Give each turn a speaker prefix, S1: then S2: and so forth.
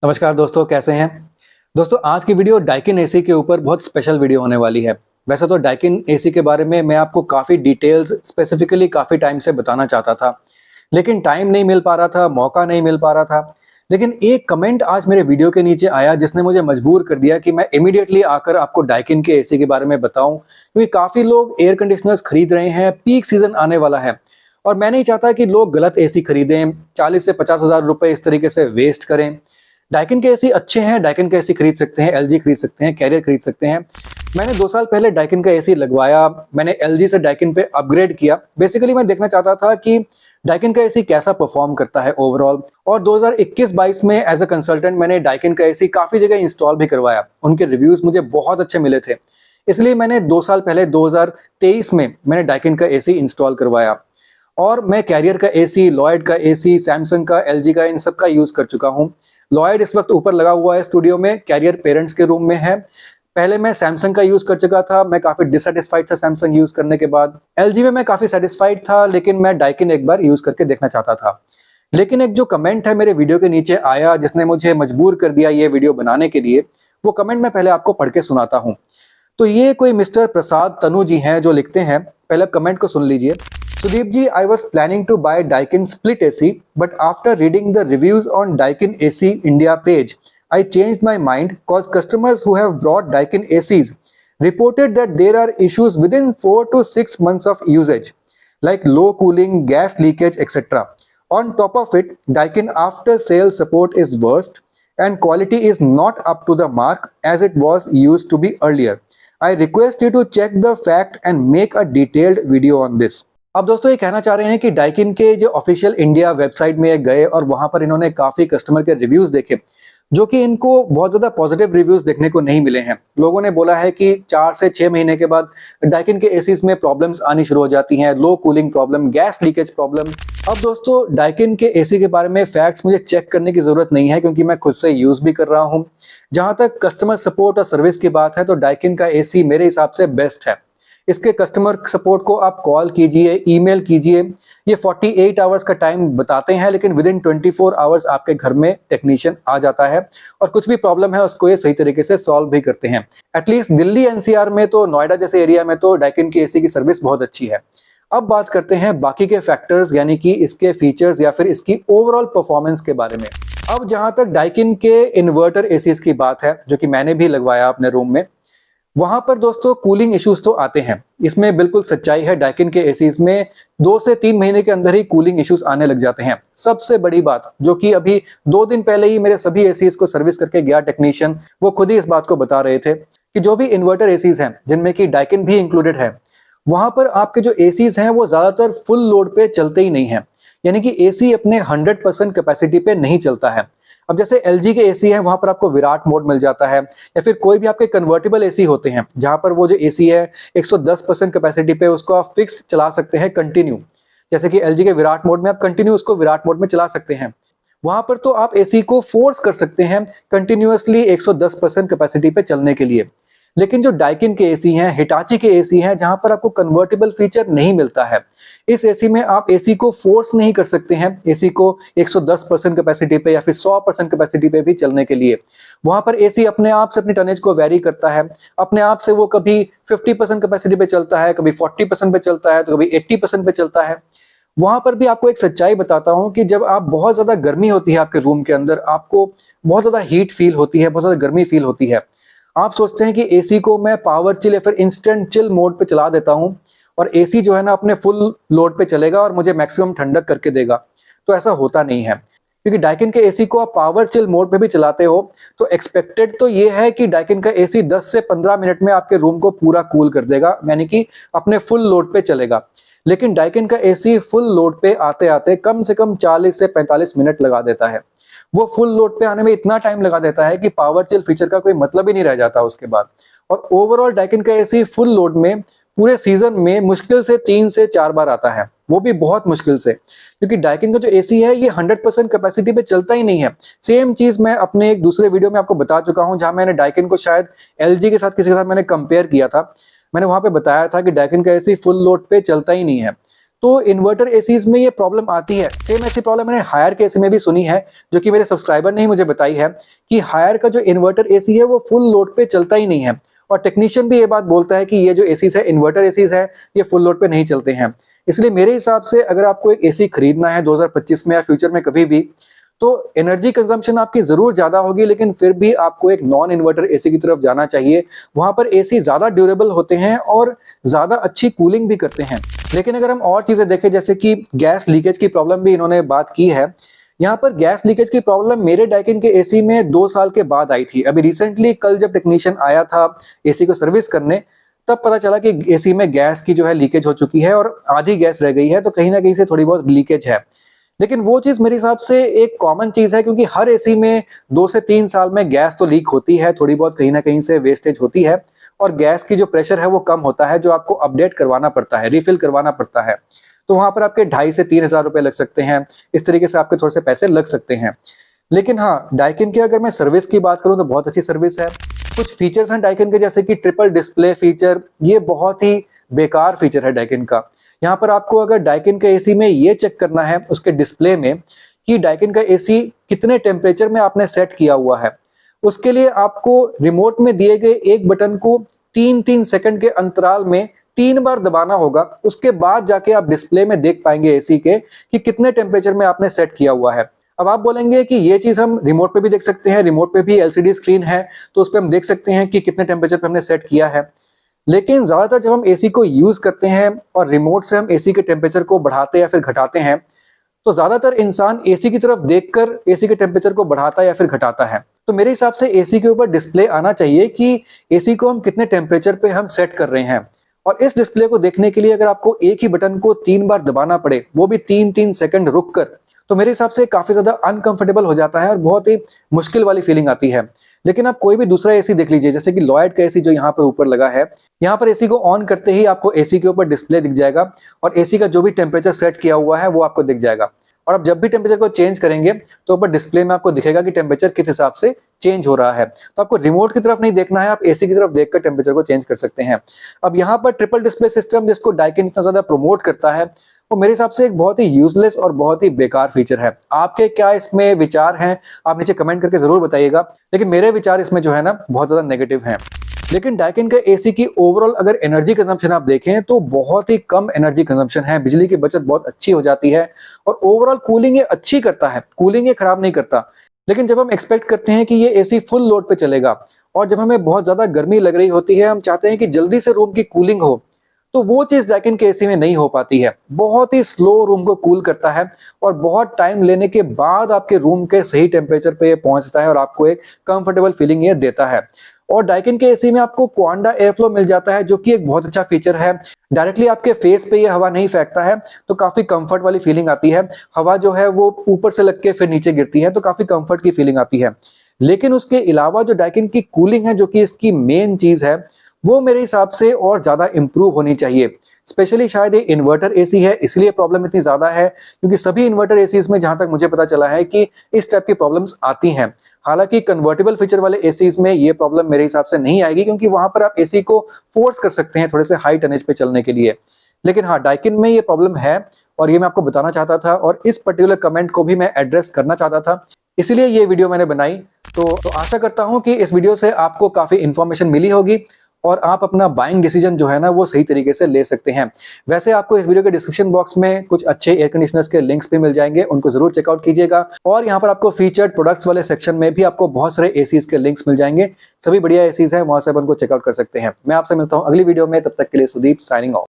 S1: नमस्कार दोस्तों, कैसे हैं। दोस्तों, आज की वीडियो डाइकिन एसी के ऊपर बहुत स्पेशल वीडियो होने वाली है। वैसे तो डाइकिन एसी के बारे में मैं आपको काफ़ी डिटेल्स स्पेसिफिकली काफ़ी टाइम से बताना चाहता था, लेकिन टाइम नहीं मिल पा रहा था, मौका नहीं मिल पा रहा था। लेकिन एक कमेंट आज मेरे वीडियो के नीचे आया जिसने मुझे मजबूर कर दिया कि मैं इमीडिएटली आकर आपको डाइकिन के एसी के बारे में बताऊं, क्योंकि काफ़ी लोग एयर कंडीशनर्स खरीद रहे हैं, पीक सीजन आने वाला है और मैं नहीं चाहता कि लोग गलत एसी खरीदें, 40 से 50 हज़ार रुपए इस तरीके से वेस्ट करें। डाइकिन के एसी अच्छे हैं, डाइकिन का एसी खरीद सकते हैं, एलजी खरीद सकते हैं, कैरियर खरीद सकते हैं। मैंने 2 साल पहले डाइकिन का एसी लगवाया, मैंने एलजी से डाइकिन पे अपग्रेड किया। बेसिकली मैं देखना चाहता था कि डाइकिन का एसी कैसा परफॉर्म करता है ओवरऑल। और 2021-22 में एज अ कंसल्टेंट मैंने डाइकिन का एसी काफ़ी जगह इंस्टॉल भी करवाया। उनके रिव्यूज़ मुझे बहुत अच्छे मिले थे, इसलिए मैंने 2 साल पहले 2023 में मैंने डाइकिन का एसी इंस्टॉल करवाया। और मैं कैरियर का एसी, लॉयड का एसी, सैमसंग का, एलजी का, इन सब का यूज़ कर चुका हूँ। लॉयड इस वक्त ऊपर लगा हुआ है स्टूडियो में, कैरियर पेरेंट्स के रूम में है। पहले मैं सैमसंग का यूज़ कर चुका था, मैं काफ़ी डिससेटिस्फाइड था सैमसंग यूज़ करने के बाद। एलजी में मैं काफ़ी सेटिस्फाइड था, लेकिन मैं डाइकिन एक बार यूज़ करके देखना चाहता था। लेकिन एक जो कमेंट है मेरे वीडियो के नीचे आया जिसने मुझे मजबूर कर दिया ये वीडियो बनाने के लिए, वो कमेंट मैं पहले आपको पढ़ के सुनाता हूँ। तो ये कोई मिस्टर प्रसाद तनु जी हैं जो लिखते हैं। पहले कमेंट को सुन लीजिए। सुदीप जी, I was planning to buy Daikin split AC, but after reading the reviews on Daikin AC India page, I changed my mind cause customers who have brought Daikin ACs reported that there are issues within 4 to 6 months of usage, like low cooling, gas leakage, etc. On top of it, Daikin after sale support is worst and quality is not up to the mark as it was used to be earlier. I request you to check the fact and make a detailed video on this. अब दोस्तों ये कहना चाह रहे हैं कि Daikin के जो ऑफिशियल इंडिया वेबसाइट में गए और वहां पर इन्होंने काफी कस्टमर के रिव्यूज देखे, जो कि इनको बहुत ज्यादा पॉजिटिव रिव्यूज देखने को नहीं मिले हैं। लोगों ने बोला है कि 4 से 6 महीने के बाद डाइकिन के एसीज में प्रॉब्लम्स आनी शुरू हो जाती हैं, low cooling problem, gas leakage problem. अब दोस्तों, डाइकिन के एसी के बारे में फैक्ट्स मुझे चेक करने की जरूरत नहीं है, क्योंकि मैं खुद से यूज भी कर रहा हूँ। जहां तक कस्टमर सपोर्ट और सर्विस की बात है, तो डाइकिन का एसी मेरे हिसाब से बेस्ट है। इसके कस्टमर सपोर्ट को आप कॉल कीजिए, ईमेल कीजिए। ये 48 आवर्स का टाइम बताते हैं, लेकिन विद इन 24 आवर्स आपके घर में टेक्नीशियन आ जाता है और कुछ भी प्रॉब्लम है उसको ये सही तरीके से सॉल्व भी करते हैं। एटलीस्ट दिल्ली एनसीआर में तो, नोएडा जैसे एरिया में तो डाइकिन की एसी की सर्विस बहुत अच्छी है। अब बात करते हैं बाकी के फैक्टर्स, यानी कि इसके फीचर्स या फिर इसकी ओवरऑल परफॉर्मेंस के बारे में। अब जहां तक डाइकिन के इन्वर्टर एसीज की बात है, जो कि मैंने भी लगवाया अपने रूम में, वहां पर दोस्तों कूलिंग इश्यूज तो आते हैं। इसमें बिल्कुल सच्चाई है, डाइकिन के एसीज में 2 से 3 महीने के अंदर ही कूलिंग इश्यूज आने लग जाते हैं। सबसे बड़ी बात, जो कि अभी 2 दिन पहले ही मेरे सभी एसीज को सर्विस करके गया टेक्नीशियन, वो खुद ही इस बात को बता रहे थे कि जो भी इन्वर्टर एसीज हैं, जिनमें कि डाइकिन भी इंक्लूडेड है, वहां पर आपके जो एसीज हैं वो ज्यादातर फुल लोड पे चलते ही नहीं है। यानी कि एसी अपने 100% कैपेसिटी पे नहीं चलता है। अब जैसे एलजी के एसी है, वहां पर आपको विराट मोड मिल जाता है, या फिर कोई भी आपके कन्वर्टेबल एसी होते हैं जहां पर वो जो एसी है 110% कैपेसिटी पे उसको आप फिक्स चला सकते हैं कंटिन्यू। जैसे कि एलजी के विराट मोड में आप कंटिन्यू उसको विराट मोड में चला सकते हैं। वहां पर तो आप एसी को फोर्स कर सकते हैं कंटिन्यूअसली 110% कैपेसिटी पे चलने के लिए। लेकिन जो डाइकिन के एसी हैं, हिटाची के एसी हैं, जहां पर आपको कन्वर्टेबल फीचर नहीं मिलता है, इस एसी में आप एसी को फोर्स नहीं कर सकते हैं एसी को 110% कैपेसिटी पे या फिर 100% कैपेसिटी पे भी चलने के लिए। वहां पर एसी अपने आप से अपनी टनेज को वेरी करता है, अपने आप से वो कभी 50% कैपेसिटी पे चलता है, कभी 40% पे चलता है, तो कभी 80% पे चलता है। वहां पर भी आपको एक सच्चाई बताता हूं कि जब आप बहुत ज्यादा गर्मी होती है आपके रूम के अंदर, आपको बहुत ज्यादा हीट फील होती है, बहुत ज्यादा गर्मी फील होती है, आप सोचते हैं कि एसी को मैं पावर चिल या फिर इंस्टेंट चिल मोड पे चला देता हूं और एसी जो है ना अपने फुल लोड पे चलेगा और मुझे मैक्सिमम ठंडक करके देगा। तो ऐसा होता नहीं है, क्योंकि डाइकिन के एसी को आप पावर चिल मोड पे भी चलाते हो तो एक्सपेक्टेड तो ये है कि डाइकिन का एसी 10 से 15 मिनट में आपके रूम को पूरा कूल कर देगा, यानी कि अपने फुल लोड पे चलेगा। लेकिन डाइकिन का एसी फुल लोड पे आते आते कम से कम 40 से 45 मिनट लगा देता है। वो फुल लोड पे आने में इतना टाइम लगा देता है कि पावर चिल फीचर का कोई मतलब ही नहीं रह जाता उसके बाद। और ओवरऑल डाइकिन का एसी फुल लोड में पूरे सीजन में मुश्किल से 3 से 4 बार आता है, वो भी बहुत मुश्किल से, क्योंकि डाइकिन का जो एसी है ये 100% कैपेसिटी पे चलता ही नहीं है। सेम चीज मैं अपने एक दूसरे वीडियो में आपको बता चुका हूं, जहां मैंने डाइकिन को शायद एलजी के साथ किसी के साथ मैंने कंपेयर किया था। मैंने वहां पे बताया था कि डाइकिन का एसी फुल लोड पे चलता ही नहीं है। तो इन्वर्टर एसीज में ये प्रॉब्लम आती है। सेम ऐसी प्रॉब्लम मैंने हायर के एसी में भी सुनी है, जो कि मेरे सब्सक्राइबर ने ही मुझे बताई है कि हायर का जो इन्वर्टर एसी है वो फुल लोड पे चलता ही नहीं है। और टेक्नीशियन भी ये बात बोलता है कि ये जो एसीज है, इन्वर्टर एसीज है, ये फुल लोड पे नहीं चलते हैं। इसलिए मेरे हिसाब से अगर आपको एक एसी खरीदना है 2025 में या फ्यूचर में कभी भी, तो एनर्जी कंजम्पशन आपकी जरूर ज्यादा होगी, लेकिन फिर भी आपको एक नॉन इन्वर्टर एसी की तरफ जाना चाहिए। वहां पर एसी ज्यादा ड्यूरेबल होते हैं और ज्यादा अच्छी कूलिंग भी करते हैं। लेकिन अगर हम और चीजें देखें, जैसे कि गैस लीकेज की प्रॉब्लम भी इन्होंने बात की है। यहाँ पर गैस लीकेज की प्रॉब्लम मेरे डाइकिन के एसी में 2 साल के बाद आई थी। अभी रिसेंटली कल जब टेक्नीशियन आया था एसी को सर्विस करने, तब पता चला कि एसी में गैस की जो है लीकेज हो चुकी है और आधी गैस रह गई है, तो कहीं ना कहीं से थोड़ी बहुत लीकेज है। लेकिन वो चीज मेरे हिसाब से एक कॉमन चीज है, क्योंकि हर एसी में 2 से 3 साल में गैस तो लीक होती है, थोड़ी बहुत कहीं ना कहीं से वेस्टेज होती है, और गैस की जो प्रेशर है वो कम होता है, जो आपको अपडेट करवाना पड़ता है, रिफिल करवाना पड़ता है। तो वहां पर आपके 2,500 से 3,000 रुपए लग सकते हैं। इस तरीके से आपके थोड़े से पैसे लग सकते हैं। लेकिन हाँ, डाइकिन की अगर मैं सर्विस की बात करूं तो बहुत अच्छी सर्विस है। कुछ फीचर्स हैं डाइकिन के, जैसे कि ट्रिपल डिस्प्ले फीचर, ये बहुत ही बेकार फीचर है डाइकिन का। यहाँ पर आपको अगर डाइकिन के एसी में ये चेक करना है उसके डिस्प्ले में कि डाइकिन का एसी कितने टेम्परेचर में आपने सेट किया हुआ है, उसके लिए आपको रिमोट में दिए गए एक बटन को 3-3 सेकंड के अंतराल में 3 बार दबाना होगा। उसके बाद जाके आप डिस्प्ले में देख पाएंगे एसी के कि कितने टेम्परेचर में आपने सेट किया हुआ है। अब आप बोलेंगे कि ये चीज हम रिमोट पे भी देख सकते हैं, रिमोट पे भी एलसीडी स्क्रीन है, तो उस पर हम देख सकते हैं कि कितने टेम्परेचर पे हमने सेट किया है। लेकिन ज्यादातर जब हम एसी को यूज करते हैं और रिमोट से हम एसी के टेम्परेचर को बढ़ाते या फिर घटाते हैं, तो ज्यादातर इंसान एसी की तरफ देखकर एसी के टेम्परेचर को बढ़ाता या फिर घटाता है। तो मेरे हिसाब से एसी के ऊपर डिस्प्ले आना चाहिए कि एसी को हम कितने टेम्परेचर पे हम सेट कर रहे हैं। और इस डिस्प्ले को देखने के लिए अगर आपको एक ही बटन को 3 बार दबाना पड़े, वो भी 3-3 सेकंड रुक कर, तो मेरे हिसाब से काफी ज्यादा अनकंफर्टेबल हो जाता है और बहुत ही मुश्किल वाली फीलिंग आती है। लेकिन आप कोई भी दूसरा एसी देख लीजिए, जैसे कि लॉयड का एसी जो यहाँ पर ऊपर लगा है, यहाँ पर एसी को ऑन करते ही आपको एसी के ऊपर डिस्प्ले दिख जाएगा और एसी का जो भी टेम्परेचर सेट किया हुआ है वो आपको दिख जाएगा। और आप जब भी टेम्परेचर को चेंज करेंगे तो ऊपर डिस्प्ले में आपको दिखेगा कि टेम्परेचर किस हिसाब से चेंज हो रहा है। तो आपको रिमोट की तरफ नहीं देखना है, आप एसी की तरफ देखकर टेम्परेचर को चेंज कर सकते हैं। अब यहाँ पर ट्रिपल डिस्प्ले सिस्टम, जिसको डाइकिन इतना ज्यादा प्रमोट करता है, वो मेरे हिसाब से एक बहुत ही यूजलेस और बहुत ही बेकार फीचर है। आपके क्या इसमें विचार हैं, आप नीचे कमेंट करके जरूर बताइएगा। लेकिन मेरे विचार इसमें जो है ना, बहुत ज्यादा नेगेटिव हैं। लेकिन डाइकिन के एसी की ओवरऑल अगर एनर्जी कंजम्पशन आप देखें तो बहुत ही कम एनर्जी कंजम्पशन है, बिजली की बचत बहुत अच्छी हो जाती है और ओवरऑल कूलिंग ये अच्छी करता है, कूलिंग ये खराब नहीं करता। लेकिन जब हम एक्सपेक्ट करते हैं कि ये एसी फुल लोड पे चलेगा और जब हमें बहुत ज्यादा गर्मी लग रही होती है, हम चाहते हैं कि जल्दी से रूम की कूलिंग हो, तो वो चीज डाइकिन के एसी में नहीं हो पाती है। बहुत ही स्लो रूम को कूल करता है और बहुत टाइम लेने के बाद आपके रूम के सही टेम्परेचर पे ये पहुंचता है और आपको एक कंफर्टेबल फीलिंग ये देता है। और डाइकिन के एसी में आपको क्वांडा एयर फ्लो मिल जाता है, जो कि एक बहुत अच्छा फीचर है। डायरेक्टली आपके फेस पे ये हवा नहीं फेंकता है, तो काफी कंफर्ट वाली फीलिंग आती है। हवा जो है वो ऊपर से लग के फिर नीचे गिरती है, तो काफी कंफर्ट की फीलिंग आती है। लेकिन उसके अलावा जो डाइकिन की कूलिंग है, जो कि इसकी मेन चीज है, वो मेरे हिसाब से और ज्यादा इंप्रूव होनी चाहिए। स्पेशली शायद ये इन्वर्टर एसी है, इसलिए प्रॉब्लम इतनी ज्यादा है, क्योंकि सभी इन्वर्टर एसीज में जहां तक मुझे पता चला है कि इस टाइप की प्रॉब्लम्स आती हैं। हालांकि कन्वर्टेबल फीचर वाले एसीज में ये प्रॉब्लम मेरे हिसाब से नहीं आएगी, क्योंकि वहां पर आप एसी को फोर्स कर सकते हैं थोड़े से हाई टनेज पे चलने के लिए। लेकिन हाँ, डाइकिन में ये प्रॉब्लम है और ये मैं आपको बताना चाहता था और इस पर्टिकुलर कमेंट को भी मैं एड्रेस करना चाहता था, इसीलिए ये वीडियो मैंने बनाई। तो आशा करता हूं कि इस वीडियो से आपको काफी इंफॉर्मेशन मिली होगी और आप अपना बाइंग डिसीजन जो है ना, वो सही तरीके से ले सकते हैं। वैसे आपको इस वीडियो के डिस्क्रिप्शन बॉक्स में कुछ अच्छे एयर कंडीशनर्स के लिंक्स भी मिल जाएंगे, उनको जरूर चेकआउट कीजिएगा। और यहाँ पर आपको फीचर्ड प्रोडक्ट्स वाले सेक्शन में भी आपको बहुत सारे एसीज के लिंक्स मिल जाएंगे। सभी बढ़िया एसीज हैं, वहां से आप उनको चेकआउट कर सकते हैं। मैं आपसे मिलता हूँ अगली वीडियो में, तब तक के लिए सुदीप साइनिंग ऑफ।